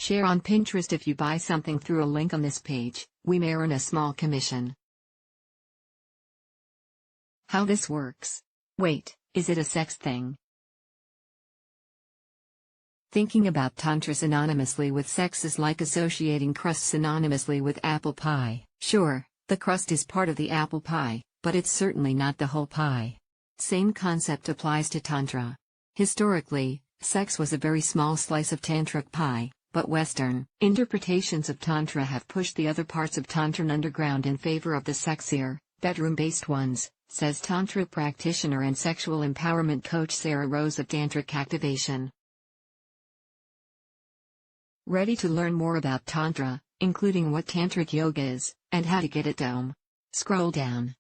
Share on Pinterest. If you buy something through a link on this page, we may earn a small commission. How this works. Wait, is it a sex thing? Thinking about Tantra synonymously with sex is like associating crust synonymously with apple pie. Sure, the crust is part of the apple pie, but it's certainly not the whole pie. Same concept applies to Tantra. Historically, sex was a very small slice of Tantric pie, but Western interpretations of Tantra have pushed the other parts of Tantra underground in favor of the sexier, bedroom-based ones, says Tantra practitioner and sexual empowerment coach Sarah Rose of Tantric Activation. Ready to learn more about Tantra, including what Tantric yoga is, and how to get it done? Scroll down.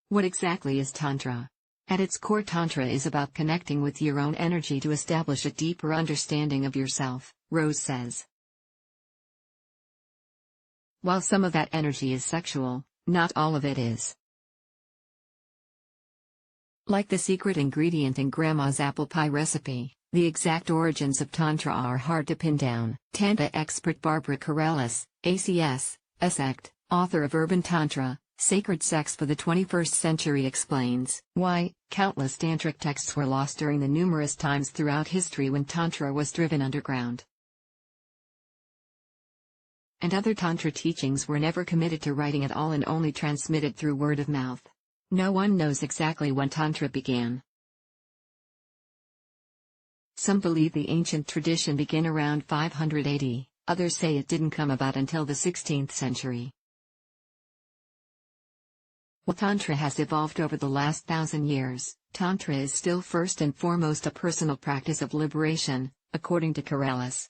What exactly is Tantra? At its core, Tantra is about connecting with your own energy to establish a deeper understanding of yourself, Rose says. While some of that energy is sexual, not all of it is. Like the secret ingredient in Grandma's apple pie recipe, the exact origins of Tantra are hard to pin down. Tantra expert Barbara Corellis, ACS, SECT, author of Urban Tantra, Sacred Sex for the 21st Century, explains why countless tantric texts were lost during the numerous times throughout history when Tantra was driven underground. And other Tantra teachings were never committed to writing at all and only transmitted through word of mouth. No one knows exactly when Tantra began. Some believe the ancient tradition began around 500 AD, others say it didn't come about until the 16th century. While Tantra has evolved over the last 1,000 years, Tantra is still first and foremost a personal practice of liberation, according to Corellis.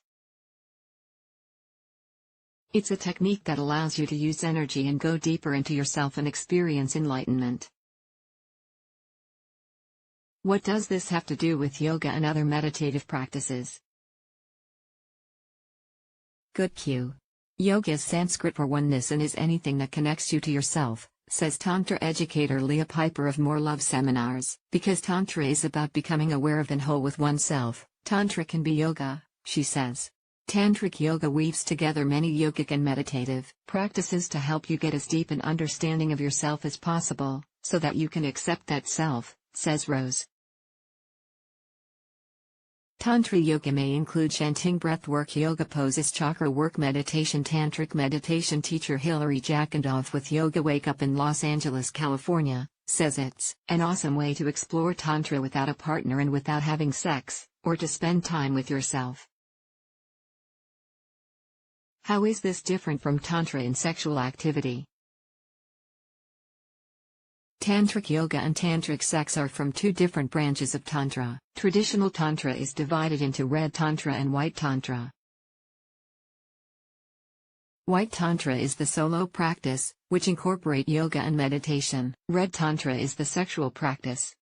It's a technique that allows you to use energy and go deeper into yourself and experience enlightenment. What does this have to do with yoga and other meditative practices? Good cue. Yoga is Sanskrit for oneness and is anything that connects you to yourself, says Tantra educator Leah Piper of More Love Seminars. Because Tantra is about becoming aware of and whole with oneself, Tantra can be yoga, she says. Tantric yoga weaves together many yogic and meditative practices to help you get as deep an understanding of yourself as possible, so that you can accept that self, says Rose. Tantra yoga may include chanting, breathwork, yoga poses, chakra work, meditation. Tantric meditation teacher Hilary Jackendorf with Yoga Wake Up in Los Angeles, California, says it's an awesome way to explore Tantra without a partner and without having sex, or to spend time with yourself. How is this different from Tantra in sexual activity? Tantric yoga and tantric sex are from two different branches of Tantra. Traditional Tantra is divided into Red Tantra and White Tantra. White Tantra is the solo practice, which incorporate yoga and meditation. Red Tantra is the sexual practice.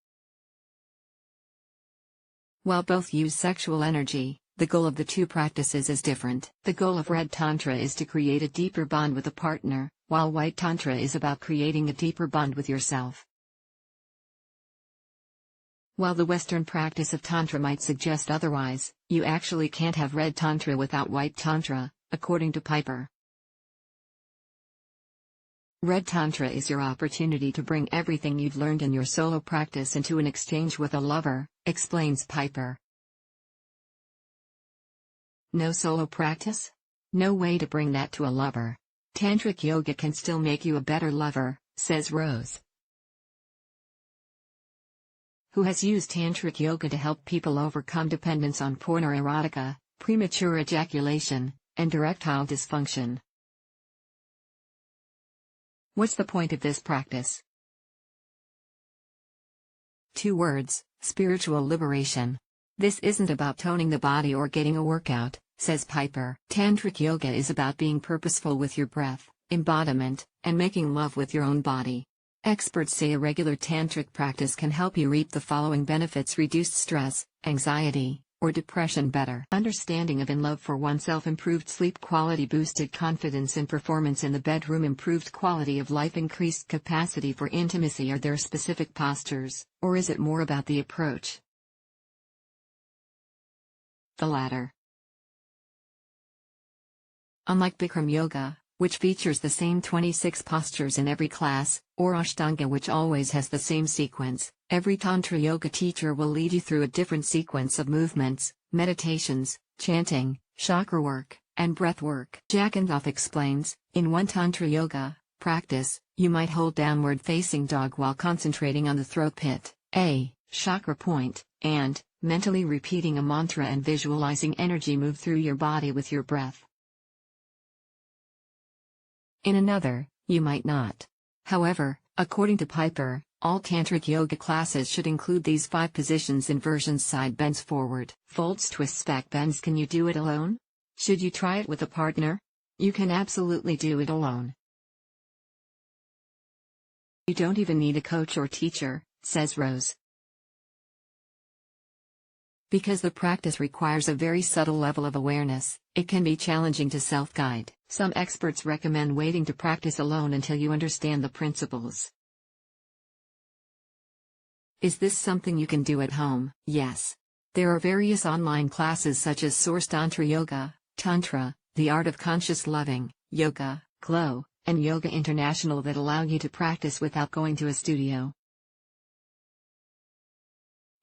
While both use sexual energy, the goal of the two practices is different. The goal of Red Tantra is to create a deeper bond with a partner, while White Tantra is about creating a deeper bond with yourself. While the Western practice of Tantra might suggest otherwise, you actually can't have Red Tantra without White Tantra, according to Piper. Red Tantra is your opportunity to bring everything you've learned in your solo practice into an exchange with a lover, explains Piper. No solo practice? No way to bring that to a lover. Tantric yoga can still make you a better lover, says Rose, who has used Tantric yoga to help people overcome dependence on porn or erotica, premature ejaculation, and erectile dysfunction. What's the point of this practice? 2 words: spiritual liberation. This isn't about toning the body or getting a workout, says Piper. Tantric yoga is about being purposeful with your breath, embodiment, and making love with your own body. Experts say a regular tantric practice can help you reap the following benefits: reduced stress, anxiety, or depression, better understanding of and love for oneself, improved sleep quality, boosted confidence and performance in the bedroom, improved quality of life, increased capacity for intimacy. Are there specific postures, or is it more about the approach? the latter. Unlike Bikram Yoga, which features the same 26 postures in every class, or Ashtanga, which always has the same sequence, every Tantra Yoga teacher will lead you through a different sequence of movements, meditations, chanting, chakra work, and breath work. Jack Andoff explains, in one Tantra Yoga practice, you might hold downward facing dog while concentrating on the throat pit, a chakra point, and mentally repeating a mantra and visualizing energy move through your body with your breath. In another, you might not. However, according to Piper, all Tantric Yoga classes should include these 5 positions: inversions, side bends, forward folds, twists, back bends. Can you do it alone? Should you try it with a partner? You can absolutely do it alone. You don't even need a coach or teacher, says Rose. Because the practice requires a very subtle level of awareness, it can be challenging to self-guide. Some experts recommend waiting to practice alone until you understand the principles. Is this something you can do at home? Yes. There are various online classes such as Source Tantra Yoga, Tantra, The Art of Conscious Loving, Yoga, Glow, and Yoga International that allow you to practice without going to a studio.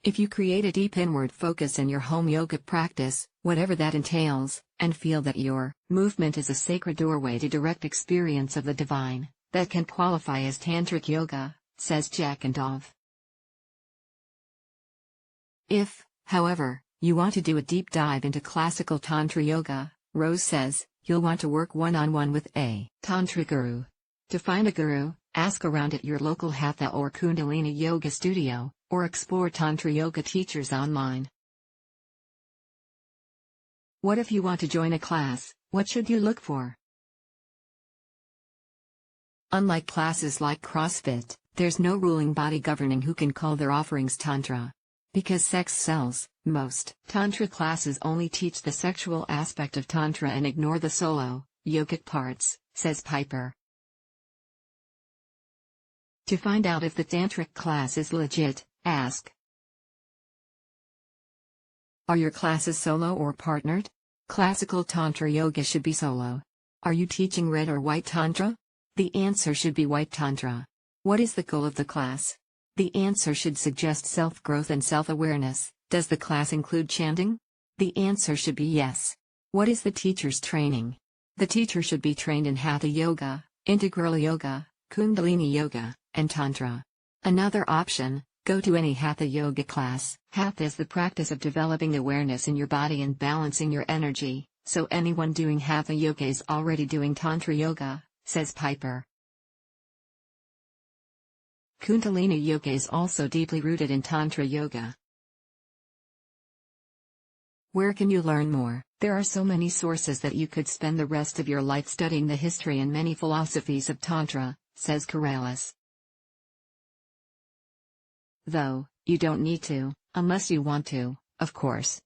If you create a deep inward focus in your home yoga practice, whatever that entails, and feel that your movement is a sacred doorway to direct experience of the divine, that can qualify as Tantric Yoga, says Jack Andoff. If, however, you want to do a deep dive into classical Tantra Yoga, Rose says, you'll want to work one-on-one with a Tantra guru. To find a guru, ask around at your local Hatha or Kundalini Yoga studio, or explore Tantra Yoga teachers online. What if you want to join a class? What should you look for? Unlike classes like CrossFit, there's no ruling body governing who can call their offerings Tantra. Because sex sells, most Tantra classes only teach the sexual aspect of Tantra and ignore the solo, yogic parts, says Piper. To find out if the Tantric class is legit, ask: are your classes solo or partnered? Classical Tantra Yoga should be solo. Are you teaching red or white Tantra? The answer should be white Tantra. What is the goal of the class? The answer should suggest self-growth and self-awareness. Does the class include chanting? The answer should be yes. What is the teacher's training? The teacher should be trained in Hatha Yoga, Integral Yoga, Kundalini Yoga, and Tantra. Another option: go to any Hatha Yoga class. Hatha is the practice of developing awareness in your body and balancing your energy, so anyone doing Hatha Yoga is already doing Tantra Yoga, says Piper. Kundalini Yoga is also deeply rooted in Tantra Yoga. Where can you learn more? There are so many sources that you could spend the rest of your life studying the history and many philosophies of Tantra, says Corrales. Though, you don't need to, unless you want to, of course.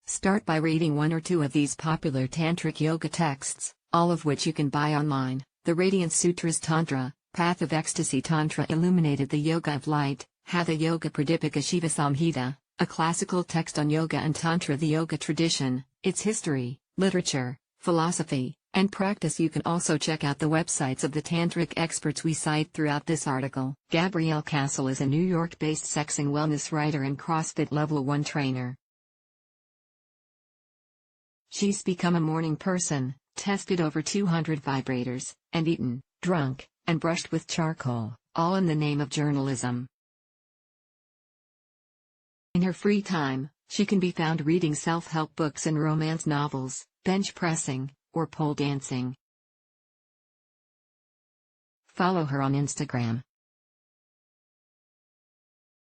Start by reading 1 or 2 of these popular Tantric Yoga texts, all of which you can buy online. The Radiant Sutras Tantra, Path of Ecstasy Tantra Illuminated the Yoga of Light, Hatha Yoga Pradipika Shiva Samhita, a classical text on yoga and Tantra, the yoga tradition, its history, literature, philosophy, and practice. You can also check out the websites of the Tantric experts we cite throughout this article. Gabrielle Castle is a New York-based sex and wellness writer and CrossFit Level 1 trainer. She's become a morning person, tested over 200 vibrators, and eaten, drunk, and brushed with charcoal, all in the name of journalism. In her free time, she can be found reading self-help books and romance novels, bench pressing, or pole dancing. Follow her on Instagram.